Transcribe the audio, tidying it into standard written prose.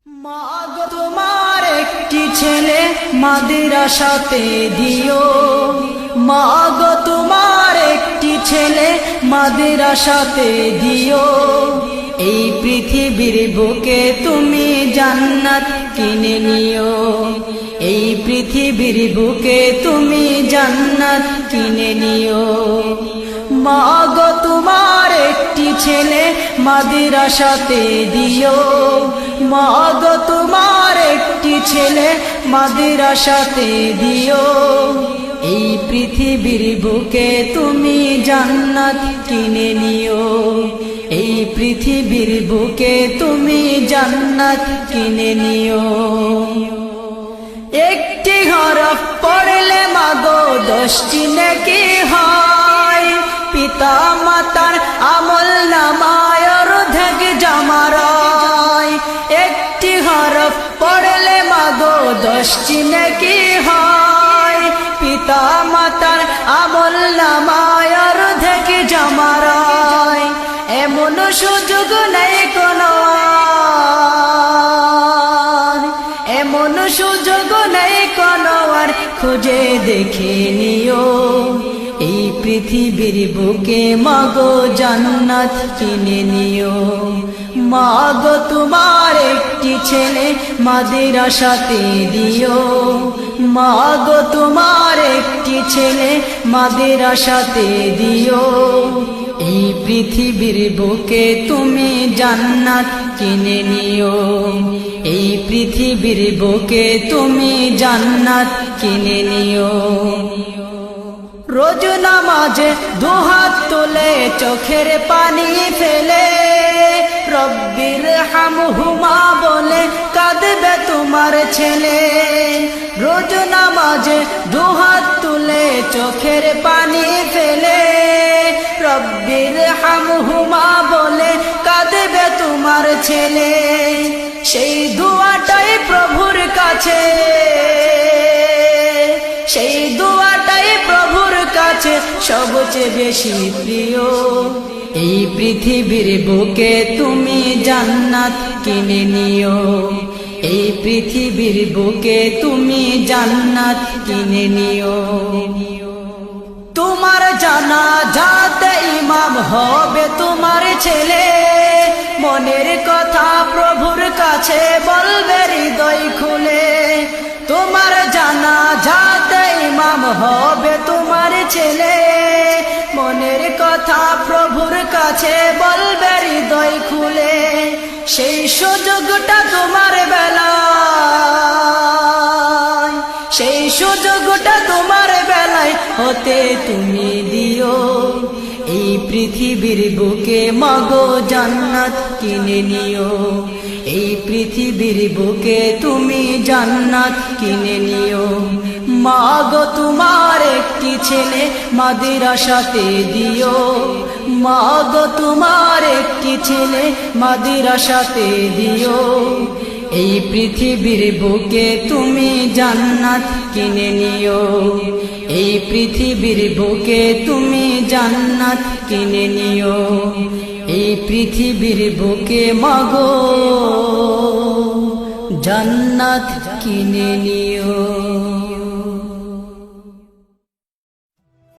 মাগো তোমার একটি ছেলে মাদ্রাসাতে দিও, মাগো তোমার একটি ছেলে মাদ্রাসাতে দিও। এই পৃথিবীর বুকে তুমি জান্নাত কিনে নিও, এই পৃথিবীর বুকে তুমি জান্নাত কিনে নিও। মাগো তোমার একটি ছেলে মাদ্রাসাতে দিও, মাগো তোমার একটি ছেলে মাদ্রাসাতে দিও। এই পৃথিবীর বুকে তুমি জান্নাত কিনে নিও, এই পৃথিবীর বুকে তুমি জান্নাত কিনে নিও। একটি হরফ পড়লে মাগো 10টি নেকি হয়, পিতা মাতার আমল নামায় অর্ধেক জামারায়। একটি হরফ পড়লে মাগো 10টি নেকি হয়, পিতা মাতার আমল নামায় অর্ধেক জামারায়। এমন সুযোগ নেই কোনো আর, এমন সুযোগ নেই কোনো আর, খুঁজে দেখে নিও। এই পৃথিবীর বুকে মাগো জান্নাত কিনে নিও। মাগো তোমার একটি ছেলে মাদ্রাসাতে দিও, মাগো তোমার একটি ছেলে মাদ্রাসাতে দিও। এই পৃথিবীর বুকে তুমি জান্নাত কিনে নিও, এই পৃথিবীর বুকে তুমি জান্নাত কিনে নিও। রোজ নামাজে দুহাত তুলে চোখের পানি ফেলে, রব্বির হামহুমা বলে কাঁদবে তোমার ছেলে। রোজ নামাজে দুহাত তুলে চোখের পানি ফেলে, রব্বির হামহুমা বলে কাঁদবে তোমার ছেলে। সেই দুয়াটাই প্রভুর কাছে, সেই দুয়াটাই প্রভুর কাছে সবচেয়ে বেশি প্রিয়। এই পৃথিবীর বুকে তুমি জান্নাত কিনে নিও, এই পৃথিবীর বুকে তুমি জান্নাত কিনে নিও। তোমার জানাজাতে ইমাম হবে তোমার ছেলে, মনের কথা প্রভুর কাছে বলবে হৃদয় খুলে। তোমার জানাজাতে ইমাম হবে তোমার ছেলে, মনের কথা প্রভুর কাছে বলবে হৃদয় খুলে। সেই সুযোগটা তোমার বেলায়, সেই সুযোগটা তোমার বেলায় হতে তুমি দিও। এই পৃথিবীর বুকে মাগো জান্নাত কিনে নিও, এই পৃথিবীর বুকে তুমি জান্নাত কিনে নিও। মাগো তোমার একটি ছেলে মাদ্রাসাতে দিও, মাগো তোমার একটি ছেলে মাদ্রাসাতে দিও। এই পৃথিবীর বুকে তুমি জান্নাত কিনে নিও, এই পৃথিবীর বুকে তুমি জান্নাত কিনে নিও। এই পৃথিবীর বুকে মাগো জান্নাত কিনে নিও।